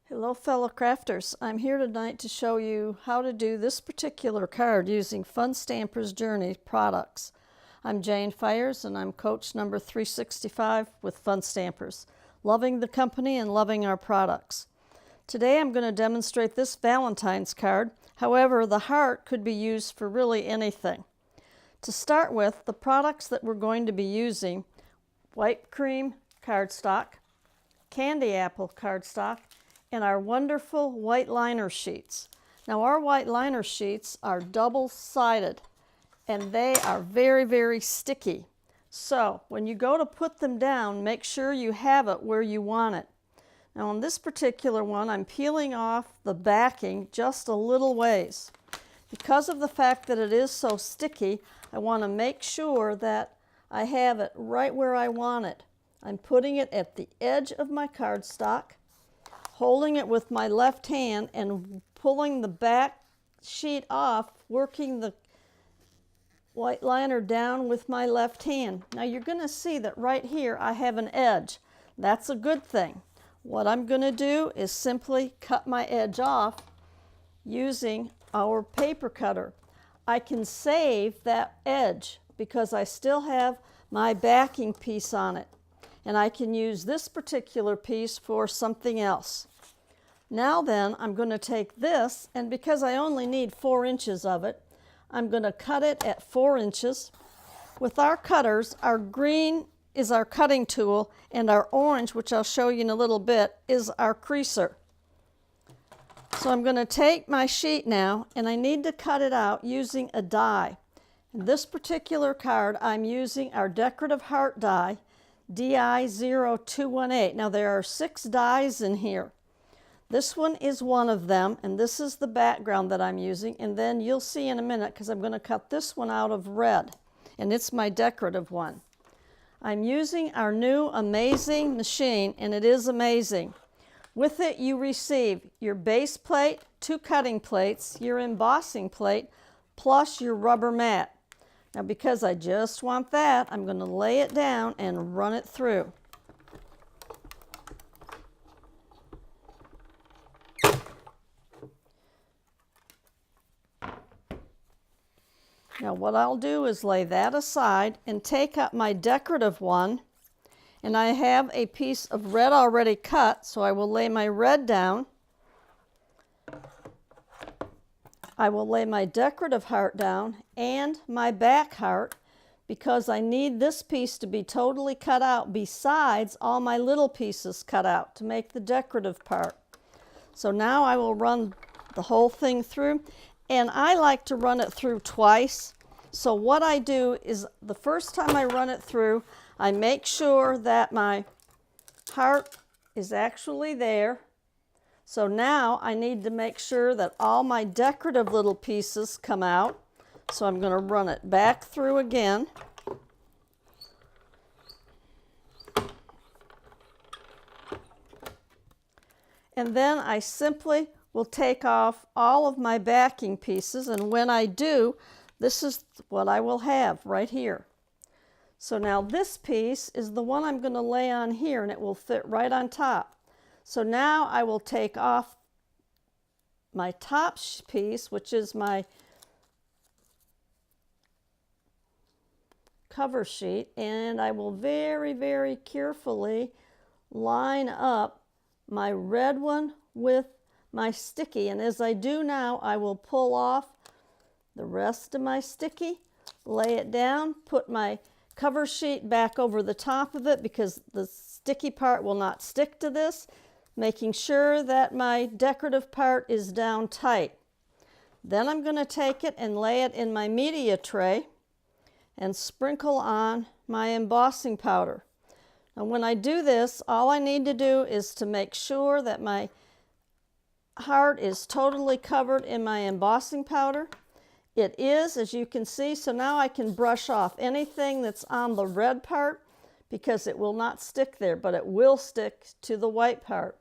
Hello fellow crafters, I'm here tonight to show you how to do this particular card using Fun Stampers Journey products. I'm Jane Fires and I'm coach number 365 with Fun Stampers, loving the company and loving our products. Today I'm going to demonstrate this Valentine's card, however the heart could be used for really anything. To start with, the products that we're going to be using: white cream cardstock, candy apple cardstock, and our wonderful white liner sheets. Now our white liner sheets are double-sided and they are very, very sticky. So when you go to put them down, make sure you have it where you want it. Now on this particular one, I'm peeling off the backing just a little ways. Because of the fact that it is so sticky, I want to make sure that I have it right where I want it. I'm putting it at the edge of my cardstock, holding it with my left hand and pulling the back sheet off, working the white liner down with my left hand. Now you're going to see that right here I have an edge. That's a good thing. What I'm going to do is simply cut my edge off using our paper cutter. I can save that edge because I still have my backing piece on it, and I can use this particular piece for something else. Now then, I'm going to take this, and because I only need 4 inches of it, I'm going to cut it at 4 inches. With our cutters, our green is our cutting tool, and our orange, which I'll show you in a little bit, is our creaser. So I'm going to take my sheet now, and I need to cut it out using a die. In this particular card, I'm using our decorative heart die, DI0218. Now there are 6 dies in here. This one is one of them, and this is the background that I'm using, and then you'll see in a minute because I'm going to cut this one out of red, and it's my decorative one. I'm using our new amazing machine, and it is amazing. With it you receive your base plate, 2 cutting plates, your embossing plate, plus your rubber mat. Now because I just want that, I'm going to lay it down and run it through. Now what I'll do is lay that aside and take up my decorative one, and I have a piece of red already cut, so I will lay my red down. I will lay my decorative heart down and my back heart because I need this piece to be totally cut out besides all my little pieces cut out to make the decorative part. So now I will run the whole thing through, and I like to run it through twice. So what I do is the first time I run it through, I make sure that my heart is actually there. So now I need to make sure that all my decorative little pieces come out. So I'm going to run it back through again. And then I simply will take off all of my backing pieces, and when I do, this is what I will have right here. So now this piece is the one I'm going to lay on here, and it will fit right on top. So now I will take off my top piece, which is my cover sheet, and I will very, very carefully line up my red one with my sticky. And as I do now, I will pull off the rest of my sticky, lay it down, put my cover sheet back over the top of it because the sticky part will not stick to this, making sure that my decorative part is down tight. Then I'm going to take it and lay it in my media tray and sprinkle on my embossing powder. Now when I do this, all I need to do is to make sure that my heart is totally covered in my embossing powder. It is, as you can see, so now I can brush off anything that's on the red part because it will not stick there, but it will stick to the white part.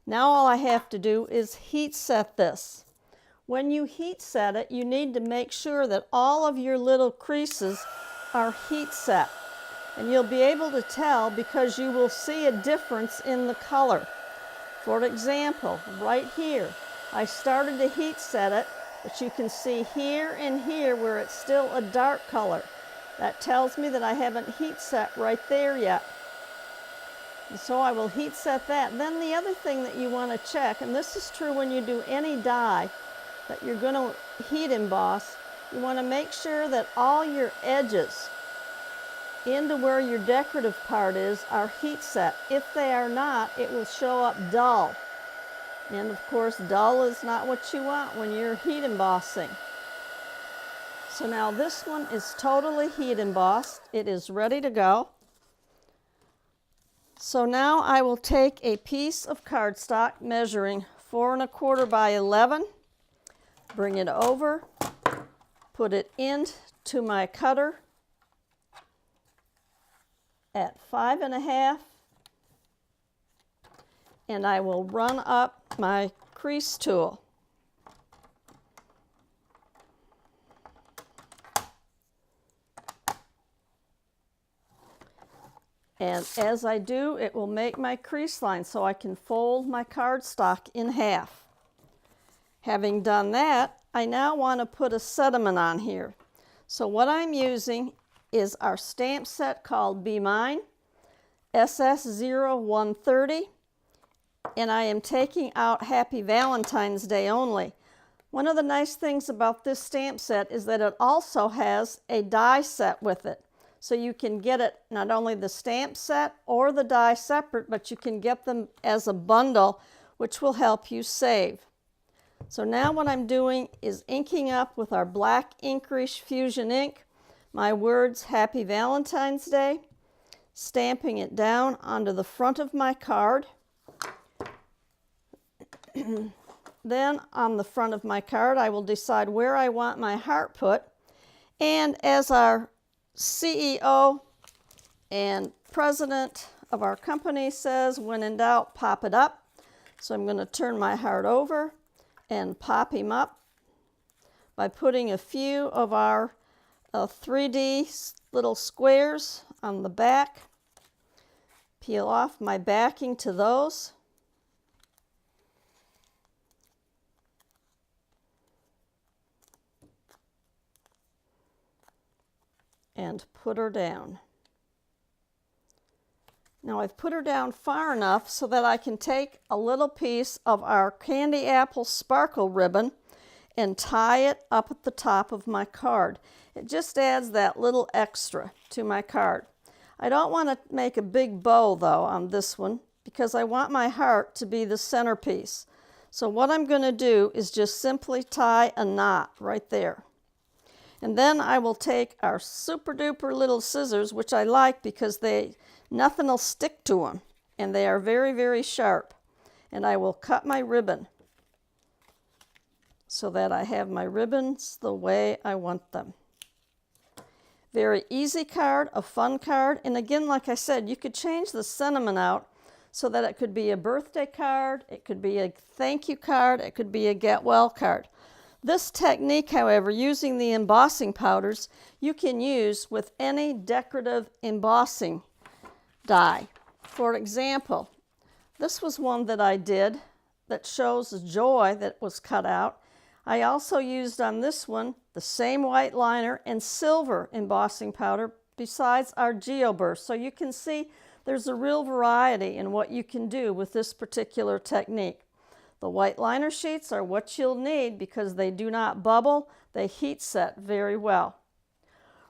Now all I have to do is heat set this. When you heat set it, you need to make sure that all of your little creases are heat set. And you'll be able to tell because you will see a difference in the color. For example, right here, I started to heat set it, but you can see here and here where it's still a dark color. That tells me that I haven't heat set right there yet. And so I will heat set that. Then the other thing that you want to check, and this is true when you do any die that you're going to heat emboss, you want to make sure that all your edges into where your decorative part is are heat set. If they are not, it will show up dull. And of course, dull is not what you want when you're heat embossing. So now this one is totally heat embossed. It is ready to go. So now I will take a piece of cardstock measuring 4 1/4 by 11, bring it over, put it into my cutter at 5 1/2, and I will run up my crease tool. And as I do, it will make my crease line so I can fold my cardstock in half. Having done that, I now want to put a sediment on here. So what I'm using is our stamp set called Be Mine, SS0130, and I am taking out Happy Valentine's Day only. One of the nice things about this stamp set is that it also has a die set with it. So you can get it, not only the stamp set or the die separate, but you can get them as a bundle, which will help you save. So now what I'm doing is inking up with our black Inkrish Fusion ink my words Happy Valentine's Day, stamping it down onto the front of my card. Then on the front of my card, I will decide where I want my heart put. And as our CEO and president of our company says, when in doubt, pop it up. So I'm going to turn my heart over and pop him up by putting a few of our 3D little squares on the back. Peel off my backing to those. And put her down. Now I've put her down far enough so that I can take a little piece of our candy apple sparkle ribbon and tie it up at the top of my card. It just adds that little extra to my card. I don't want to make a big bow though on this one because I want my heart to be the centerpiece. So what I'm going to do is just simply tie a knot right there. And then I will take our super duper little scissors, which I like because nothing will stick to them, and they are very, very sharp. And I will cut my ribbon so that I have my ribbons the way I want them. Very easy card, a fun card, and again, like I said, you could change the sentiment out so that it could be a birthday card, it could be a thank you card, it could be a get well card. This technique, however, using the embossing powders, you can use with any decorative embossing die. For example, this was one that I did that shows the joy that was cut out. I also used on this one the same white liner and silver embossing powder besides our GeoBurst. So you can see there's a real variety in what you can do with this particular technique. The white liner sheets are what you'll need because they do not bubble. They heat set very well.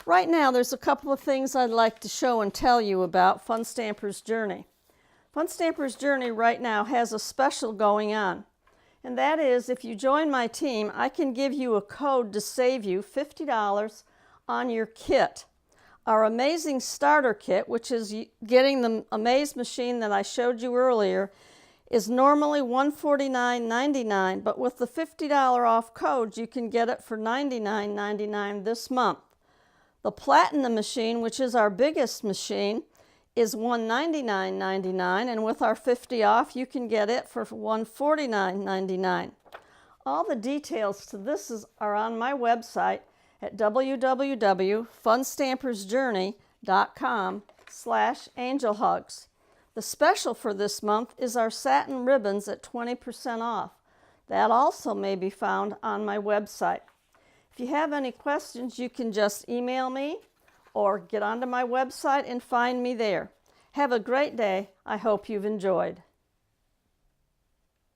Right now, there's a couple of things I'd like to show and tell you about Fun Stampers Journey. Fun Stampers Journey right now has a special going on. And that is, if you join my team, I can give you a code to save you $50 on your kit. Our Amazing Starter Kit, which is getting the Amaze machine that I showed you earlier, is normally $149.99, but with the $50 off code, you can get it for $99.99 this month. The Platinum machine, which is our biggest machine, is $199.99, and with our 50 off, you can get it for $149.99. All the details to this are on my website at www.funstampersjourney.com/angelhugs. The special for this month is our satin ribbons at 20% off. That also may be found on my website. If you have any questions, you can just email me or get onto my website and find me there. Have a great day. I hope you've enjoyed.